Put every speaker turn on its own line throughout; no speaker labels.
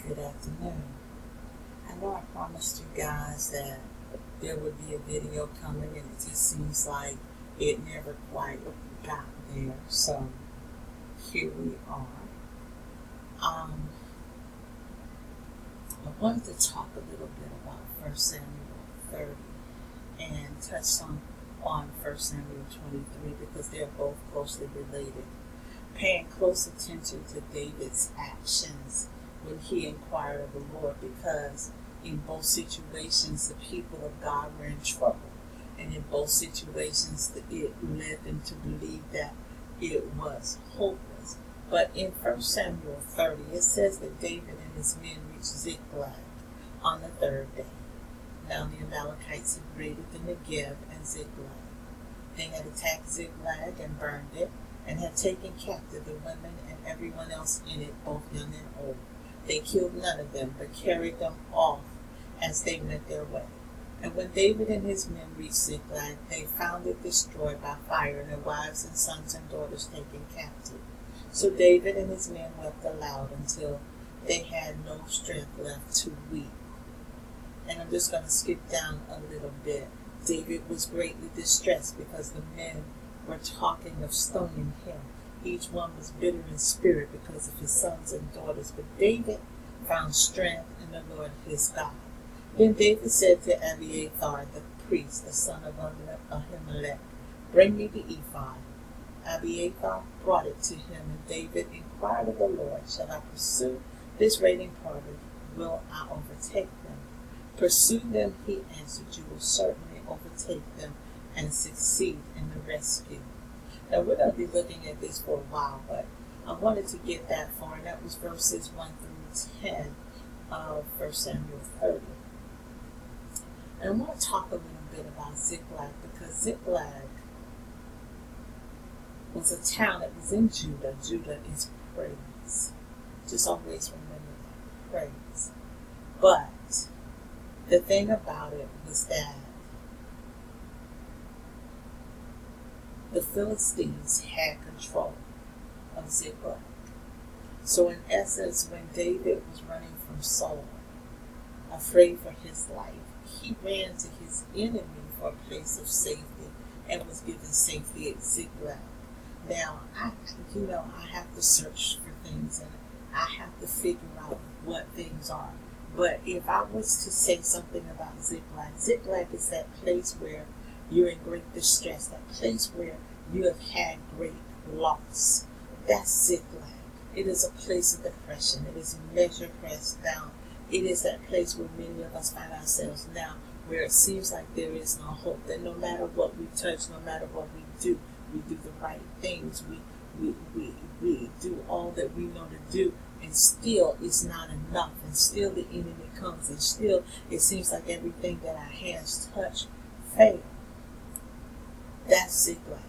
Good afternoon. I know I promised you guys that there would be a video coming, and it just seems like it never quite got there. So here we are. I wanted to talk a little bit about 1 Samuel 30 and touch on 1 Samuel 23 because they're both closely related. Paying close attention to David's actions when he inquired of the Lord, because in both situations the people of God were in trouble, and in both situations it led them to believe that it was hopeless. But in 1 Samuel 30 it says that David and his men reached Ziklag on the third day. Now the Amalekites had raided the Negev and Ziklag. They had attacked Ziklag and burned it, and had taken captive the women and everyone else in it, both young and old. They killed none of them, but carried them off as they went their way. And when David and his men reached Ziklag, they found it destroyed by fire, and their wives and sons and daughters taken captive. So David and his men wept aloud until they had no strength left to weep. And I'm just going to skip down a little bit. David was greatly distressed because the men were talking of stoning him. Each one was bitter in spirit because of his sons and daughters. But David found strength in the Lord his God. Then David said to Abiathar the priest, the son of Ahimelech, "Bring me the ephod." Abiathar brought it to him, and David inquired of the Lord, "Shall I pursue this raiding party? Will I overtake them?" "Pursue them," he answered. "You will certainly overtake them and succeed in the rescue." Now we're going to be looking at this for a while, but I wanted to get that far, and that was verses 1 through 10 of 1 Samuel 30. And I want to talk a little bit about Ziklag, because Ziklag was a town that was in Judah. Judah is praise. Just always remember that, praise. But the thing about it was that the Philistines had control of Ziklag. So in essence, when David was running from Saul, afraid for his life, he ran to his enemy for a place of safety and was given safety at Ziklag. Now, I have to search for things, and I have to figure out what things are. But if I was to say something about Ziklag, Ziklag is that place where you're in great distress, that place where you have had great loss. That's Ziklag. It is a place of depression. It is a measure pressed down. It is that place where many of us find ourselves now, where it seems like there is no hope, that no matter what we touch, no matter what we do the right things, we do all that we know to do, and still it's not enough, and still the enemy comes, and still it seems like everything that our hands touch fails. That's Ziklag.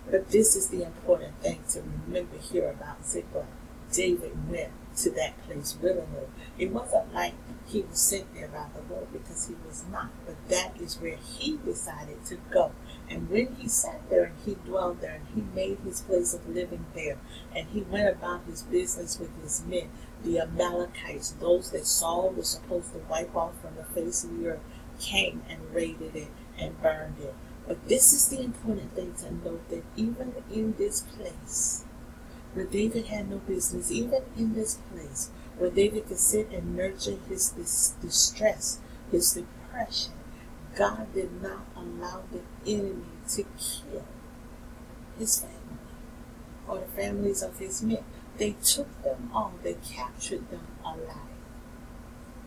But this is the important thing to remember here about Ziklag. David went to that place willingly. It wasn't like he was sent there by the Lord, because he was not. But that is where he decided to go. And when he sat there and he dwelled there and he made his place of living there, and he went about his business with his men, the Amalekites, those that Saul was supposed to wipe off from the face of the earth, came and raided it and burned it. But this is the important thing to note, that even in this place where David had no business, even in this place where David could sit and nurture his distress, his depression, God did not allow the enemy to kill his family or the families of his men. They took them all. They captured them alive.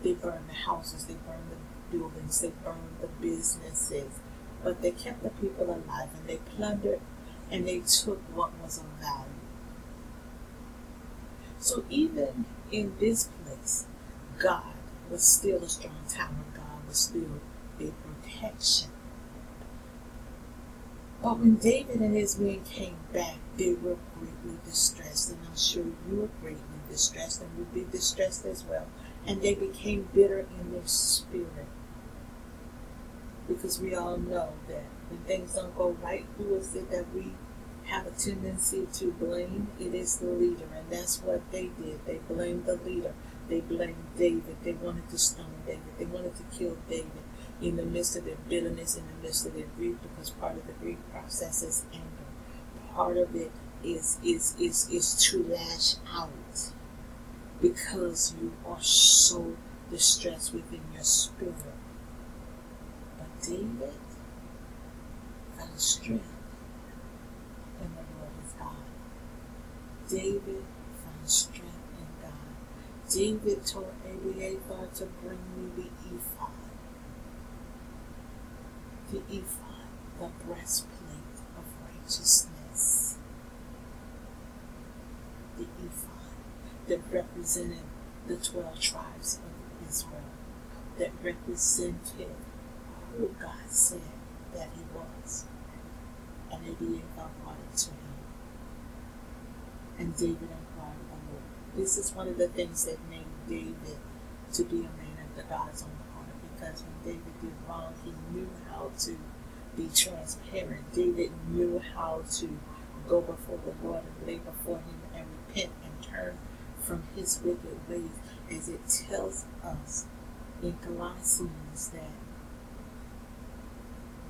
They burned the houses. They burned the buildings. They burned the businesses. But they kept the people alive, and they plundered, and they took what was of value. So even in this place, God was still a strong tower. God was still a protection. But when David and his men came back, they were greatly distressed, and I'm sure you were greatly distressed and would be distressed as well. And they became bitter in their spirit. Because we all know that when things don't go right, who is it that we have a tendency to blame? It is the leader, and that's what they did. They blamed the leader. They blamed David. They wanted to stone David. They wanted to kill David in the midst of their bitterness, in the midst of their grief, because part of the grief process is anger. Part of it is to lash out because you are so distressed within your spirit. But David found strength in the Lord his God. David found strength in God. David told Abiathar to bring me the ephod. The ephod, the breastplate of righteousness. The ephod that represented the 12 tribes of Israel, that represented who God said that he was. And Abiathar brought it to him. And David inquired of the Lord. This is one of the things that made David to be a man after God's own heart, because when David did wrong, he knew how to be transparent. David knew how to go before the Lord and lay before him and repent and turn from his wicked ways, as it tells us in Colossians that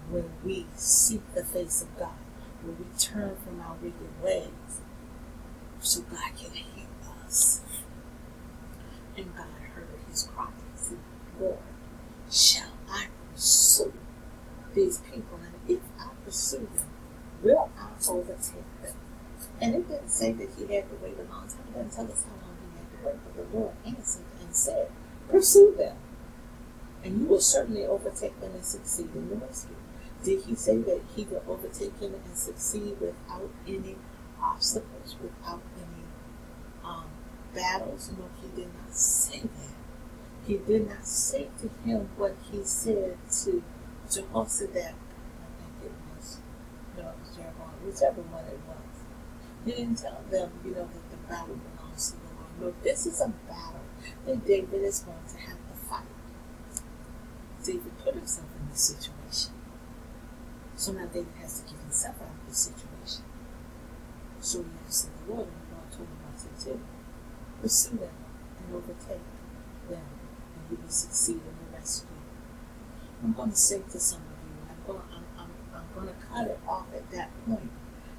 when we seek the face of God, when we turn from our wicked ways, so God can hear us. And God heard his cry and said, Lord, shall I pursue these people? And if I pursue them, will I overtake them? And it didn't say that he had to wait a long time. It doesn't tell us how long he had to wait. But the Lord answered and said, pursue them, and you will certainly overtake them and succeed in the rescue. Did he say that he will overtake him and succeed without any obstacles, without any battles? No, he did not say that. He did not say to him what he said to Jehoshaphat. I think it was, no, it was Jeroboam, whichever one it was. He didn't tell them, that the battle belongs to the Lord. No, this is a battle that David is going to have to fight. David put himself in this situation. So now David has to get himself out of this situation. So he asked the Lord, and the Lord told him what to do. Pursue them and overtake them, and you will succeed in the rescue. I'm going to say to some of you, I'm going to cut it off at that point,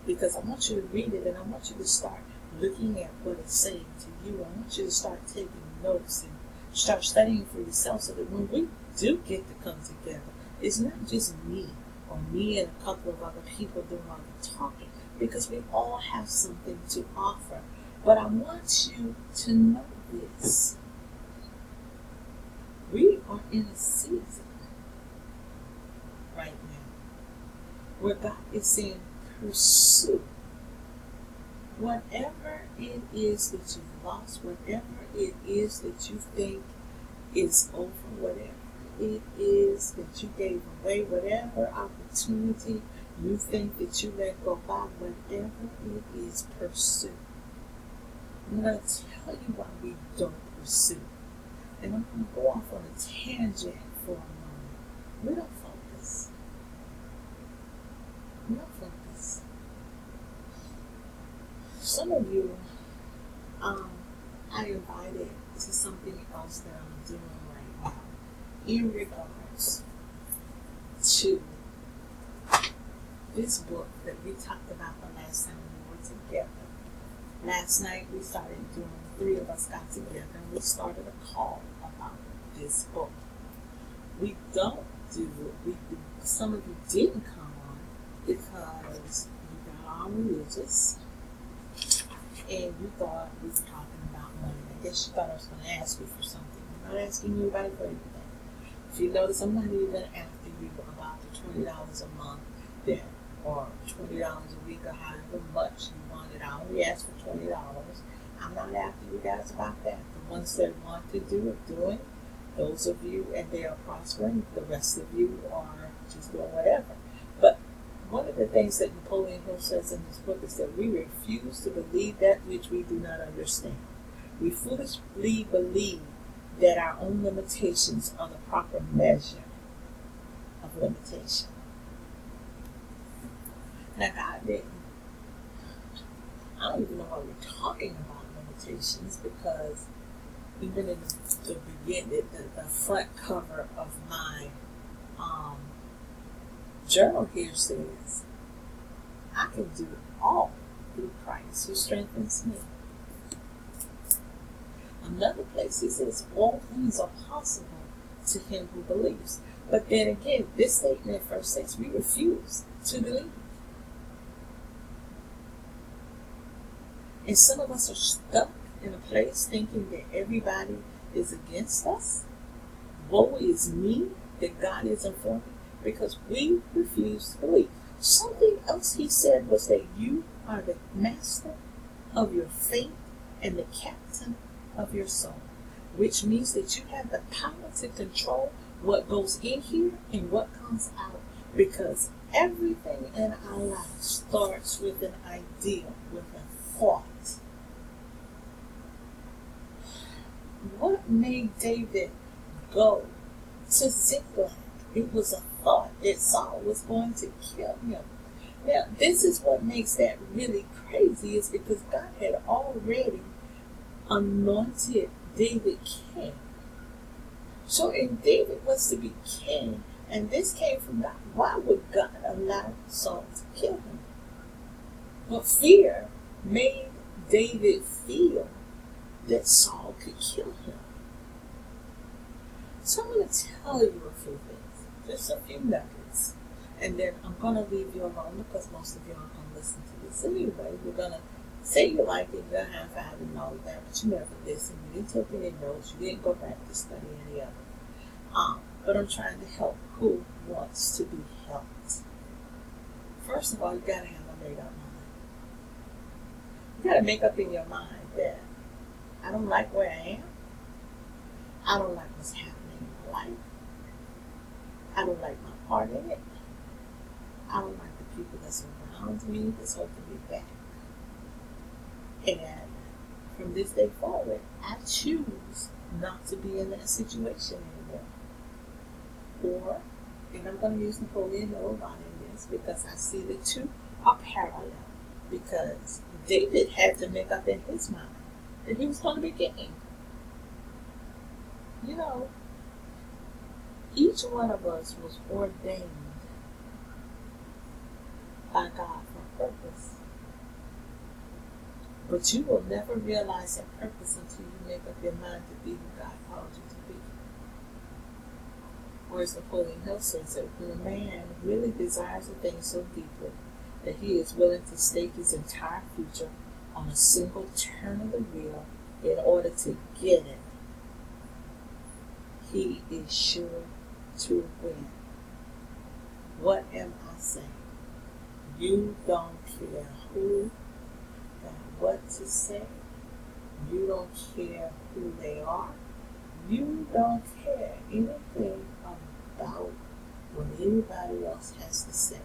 because I want you to read it, and I want you to start looking at what it's saying to you. I want you to start taking notes and start studying for yourself, so that when we do get to come together, it's not just me or me and a couple of other people doing all the talking, because we all have something to offer. But I want you to know this. We are in a season right now where God is saying, pursue whatever it is that you've lost, whatever it is that you think is over, whatever it is that you gave away, whatever opportunity you think that you let go by, whatever it is, pursue. I'm going to tell you why we don't pursue. And I'm going to go off on a tangent for a moment. We don't focus. We don't focus. Some of you, I invited to something else that I'm doing right now in regards to this book that we talked about the last time we were together. Last night we started doing, 3 of us got together and we started a call about this book. We don't do it. Some of you didn't come on because you got all religious and you thought we were talking about money. I guess you thought I was going to ask you for something. I'm not asking you about it for anything. If you notice, I'm not even after you about the $20 a month there, or $20 a week, or however much you wanted. I only asked for $20. I'm not after you guys about that. The ones that want to do it, do it. Those of you, and they are prospering. The rest of you are just doing whatever. But one of the things that Napoleon Hill says in his book is that we refuse to believe that which we do not understand. We foolishly believe that our own limitations are the proper measure of limitation. Now, God didn't. I don't even know why we're talking about limitations, because even in the beginning, the front cover of my um, journal here says, I can do all through Christ who strengthens me. Another place it says, all things are possible to him who believes. But then again, this statement in verse 6, we refuse to believe. And some of us are stuck in a place thinking that everybody is against us. Woe is me that God isn't for me, because we refuse to believe. Something else he said was that you are the master of your fate and the captain of your soul, which means that you have the power to control what goes in here and what comes out, because everything in our lives starts with an idea, with a thought. What made David go to Ziklag? It was a thought that Saul was going to kill him. Now, this is what makes that really crazy, is because God had already anointed David king. So if David was to be king, and this came from God, why would God allow Saul to kill him? But fear made David feel that Saul could kill him. So I'm going to tell you a few things, just a few nuggets, and then I'm going to leave you alone because most of you aren't going to listen to this anyway. We're going to say you like it, you're high five and all of that, but you never listened. You didn't take any notes. You didn't go back to study any of it. But I'm trying to help who wants to be helped. First of all, you got to have a made-up mind. You got to make up in your mind that I don't like where I am. I don't like what's happening in my life. I don't like my part in it. I don't like the people that's around me that's holding me back. And from this day forward, I choose not to be in that situation anymore. Or, and I'm going to use Napoleon Hill a lot in this because I see the two are parallel. Because David had to make up in his mind that he was going to be king. You know, each one of us was ordained by God for a purpose. But you will never realize that purpose until you make up your mind to be who God called you to be. Whereas Napoleon Hill says that when a man really desires a thing so deeply that he is willing to stake his entire future on a single turn of the wheel in order to get it, he is sure to win. What am I saying? You don't care who and what to say. You don't care who they are. You don't care anything about what anybody else has to say,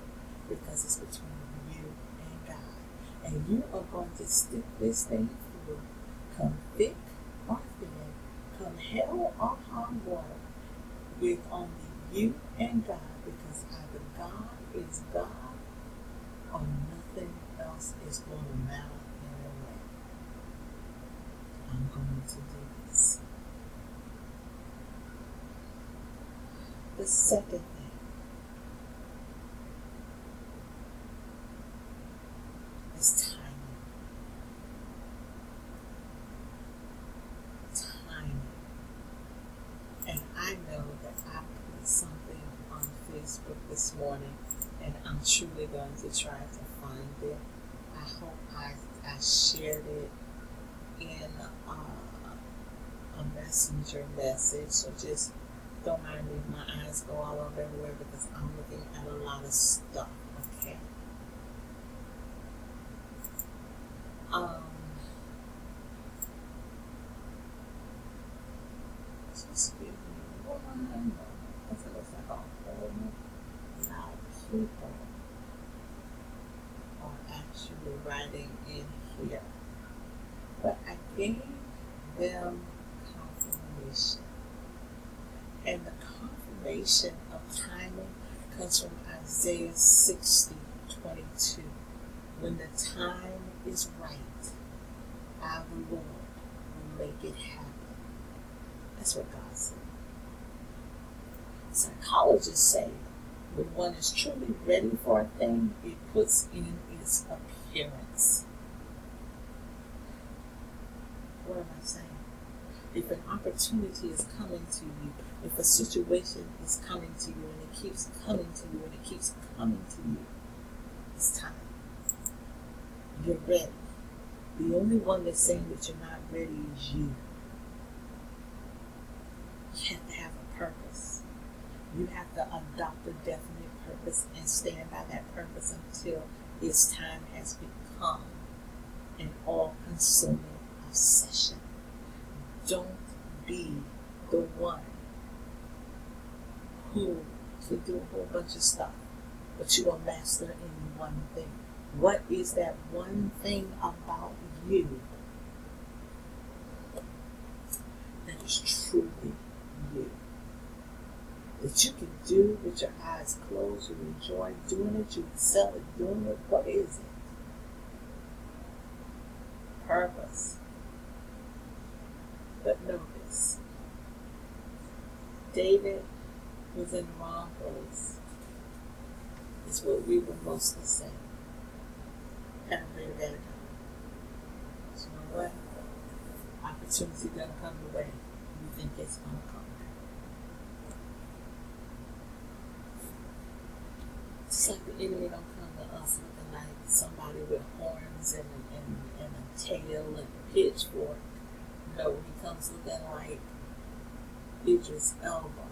because it's between you and God. And you are going to stick this thing through, come thick or thin, come hell or high water, with only you and God, because either God is God or nothing else is going to matter anyway. I'm going to do this. The second thing is timing. Timing. And I know that I put something on Facebook this morning, and I'm truly going to try to find it. I hope I shared it in a messenger message, so just don't mind me, my eyes go all over everywhere because I'm looking at a lot of stuff, okay? Just give me one moment, because it looks like a whole lot of people are actually writing in here. But I gave them confirmation. And the confirmation of timing comes from Isaiah 60:22. When the time is right, I, the Lord, will make it happen. That's what God said. Psychologists say when one is truly ready for a thing, it puts in its appearance. What am I saying? If an opportunity is coming to you, if a situation is coming to you and it keeps coming to you and it keeps coming to you, it's time. You're ready. The only one that's saying that you're not ready is you. You have to have a purpose. You have to adopt a definite purpose and stand by that purpose until its time has become an all-consuming obsession. Don't be the one who can do a whole bunch of stuff, but you are master in one thing. What is that one thing about you that is truly you? That you can do with your eyes closed, you enjoy doing it, you excel at doing it. What is it? Purpose. But know this. David was in the wrong place. It's what we would mostly say. At a very bad time. So you know what? Opportunity gonna come your way. You think it's gonna come. It's like the enemy don't come to us looking like somebody with horns and a tail and a pitchfork. No, he comes looking like Idris Elba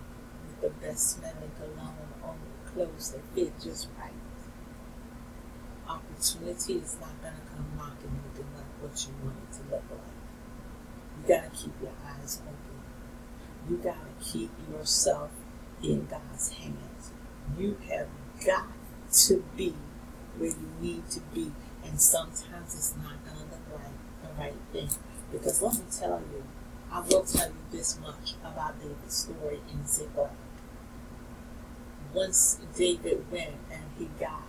with the best smelling cologne on the clothes that fit just right. Opportunity is not going to come knocking looking like what you want it to look like. You got to keep your eyes open. You got to keep yourself in God's hands. You have got to be where you need to be, and sometimes it's not going to look like the right thing. Because let me tell you, I will tell you this much about David's story in Ziklag. Once David went and he got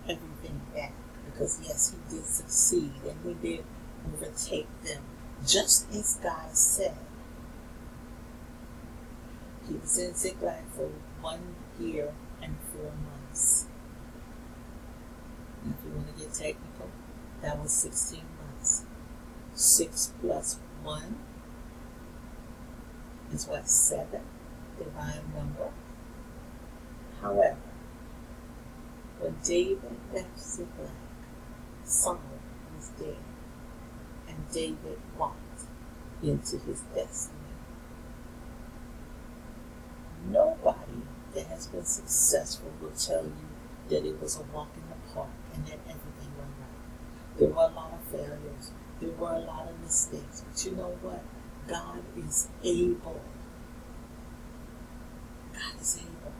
everything back, because yes, he did succeed and he did overtake them, just as God said. He was in Ziklag for 1 year and 4 months. And if you want to get technical, that was 16 months. 6 plus 1 is what? 7, divine number. However, when David left Ziklag, Saul was dead, and David walked into his destiny. Nobody that has been successful will tell you that it was a walk in the park and that everything went right. There were a lot of failures. There were a lot of mistakes. But you know what? God is able. God is able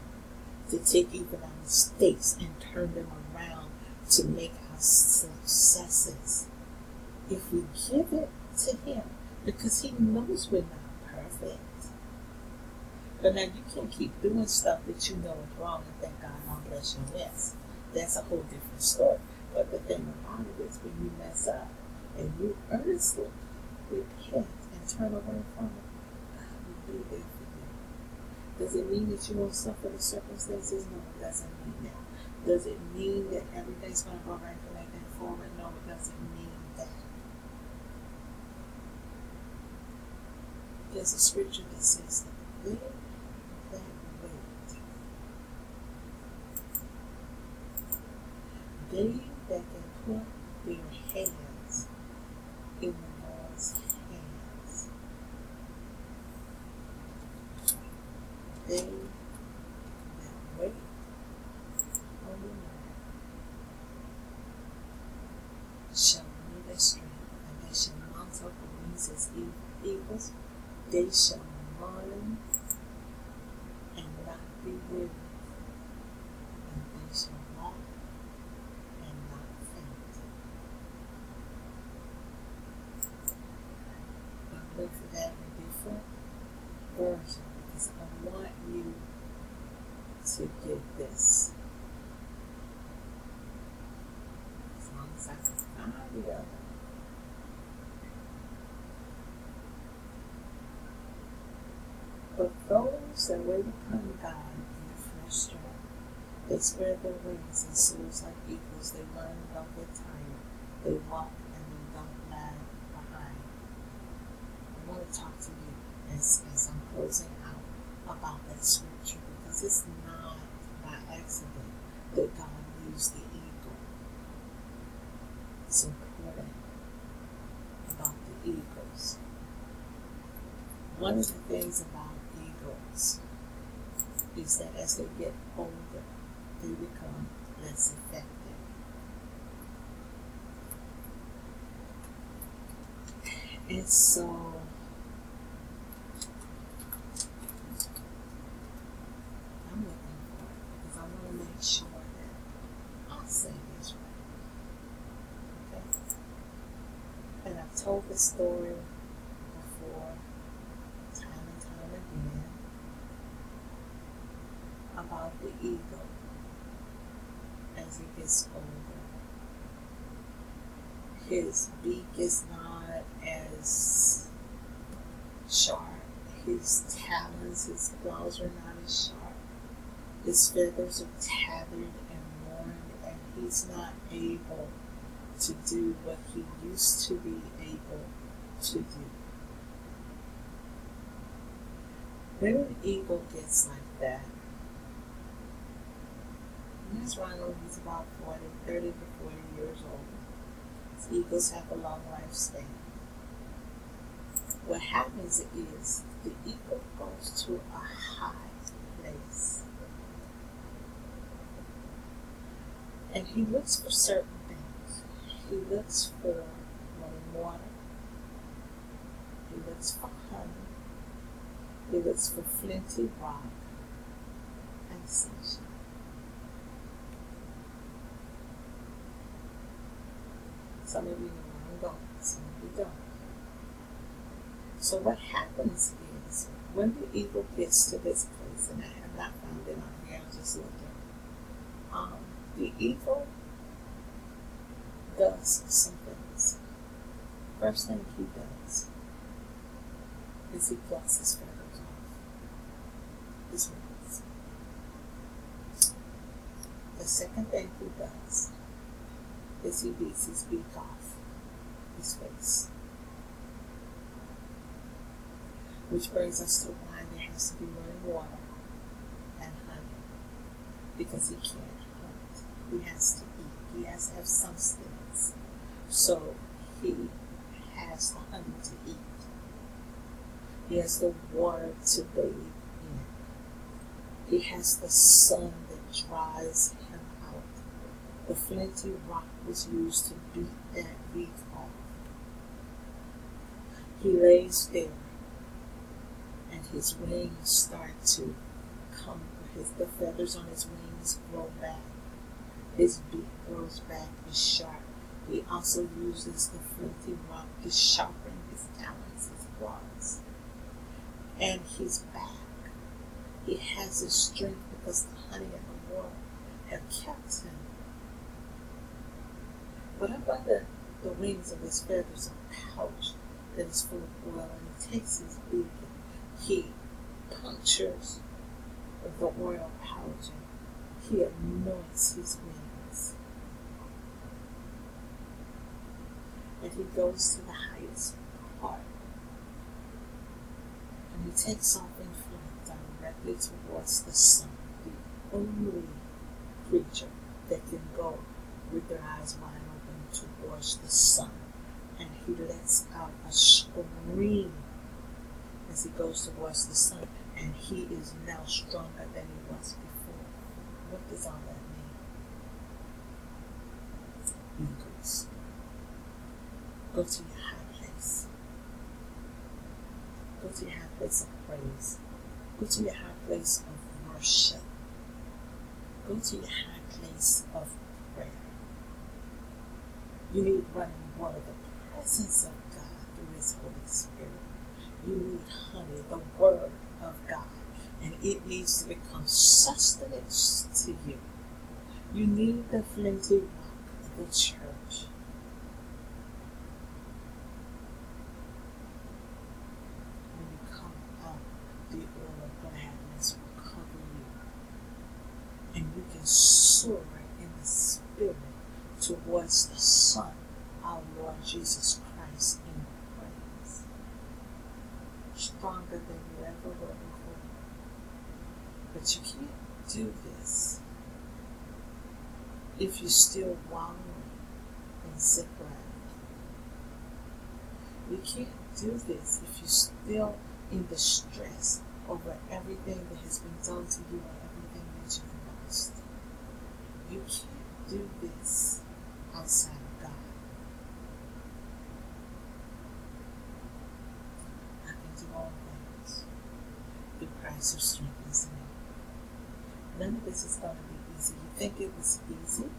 to take even our mistakes and turn them around to make our successes. If we give it to Him, because He knows we're not perfect. But now you can't keep doing stuff that you know is wrong and think God won't bless your mess. That's a whole different story. But the thing about it is when you mess up and you earnestly repent and turn away from it, God will be there for you. Does it mean that you won't suffer the circumstances? No, it doesn't mean that. Does it mean that everything's going to go right from that day forward? No, it doesn't mean that. There's a scripture that says that they that wait, they that can put their hands in the Lord's hands, they that wait on the Lord shall renew their strength, and they shall mount up with wings as eagles. They shall run and not be weary, and they shall walk and not faint. But look for that in a different version, because I want you to get this. As long as I can find the other. But those that wait upon God in the fresh strength, they spread their wings and soars like eagles. They run and don't get tired. They walk and they don't lag behind. I want to talk to you as I'm closing out about that scripture, because it's not by accident that God used the eagle. It's important about the eagles. One of the things about eagles is that as they get older, they become less effective. And so I'm looking for it because I want to make sure that I say this right. Okay? And I've told this story before, time and time again, about the eagle as he gets older. His beak is not as sharp. His talons, his claws are not as sharp. His feathers are tattered and worn, and he's not able to do what he used to be able to do. When an eagle gets like that, and that's why I know he's about 30 to 40 years old. Eagles have a long lifespan. What happens is the eagle goes to a high place and he looks for certain things. He looks for running water. He looks for honey. He looks for flinty rock and sunshine. Some of you know where I'm going, some of you don't. So what happens is, when the eagle gets to this place, and I have not found it on here, I'm just looking, the eagle does some things. First thing he does is he plucks his feathers off his wings. The second thing he does is he beats his beak off his face. Which brings us to why there has to be running water and honey. Because he can't hunt. He has to eat. He has to have sustenance. So he has the honey to eat. He has the water to bathe in. He has the sun that dries him out. The flinty rock was used to beat that beak off. He lays there, and his wings start to come. The feathers on his wings grow back. His beak grows back and sharp. He also uses the flinty rock to sharpen his talons, his claws. And he's back. He has his strength because the honey and the water have kept him. But up under the wings of his feathers a pouch that is full of oil, and he takes his beak and he punctures the oil pouch and he anoints his wings. And he goes to the highest part and he takes off in flight directly towards the sun, the only creature that can go with their eyes wide open towards the sun. And he lets out a scream as he goes towards the sun, and he is now stronger than he was before. What does all that mean? Eagles, go to your high place. Go to your high place of praise. Go to your high place of worship. Go to your high place of prayer. You need running water, the presence of God through His Holy Spirit. You need honey, the Word of God, and it needs to become sustenance to you. You need the flinty rock of the church. When you come out the soar in the Spirit towards the Son, our Lord Jesus Christ, in praise. Stronger than you ever were before. But you can't do this if you're still wallowing in Ziklag. You can't do this if you're still in distress over everything that has been done to you and everything that you've lost. You can't do this outside of God. I can do all things through Christ who strengthens me. None of this is going to be easy. You think it was easy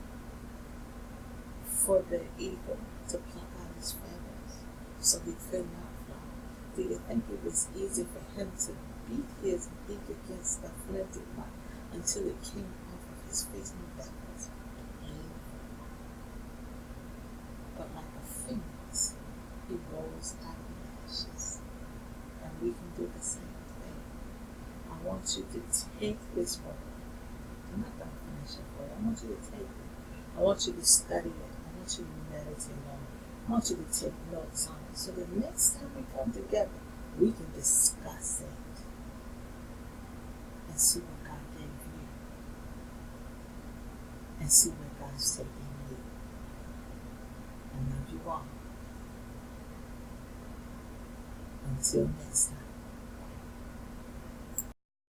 for the eagle to pluck out his feathers so he could not fly? Do you think it was easy for him to beat his beak against the flinty rock until it came off of his face? No, that was painful. But like a phoenix, he rose out of the ashes. And we can do the same thing. I want you to take this word. I'm not going to finish it for you. I want you to take it. I want you to study it. I want you to meditate on it. I want you to take notes on it. So the next time we come together, we can discuss it and see what God gave you. And see where God's taking you. I love you all. Until next time.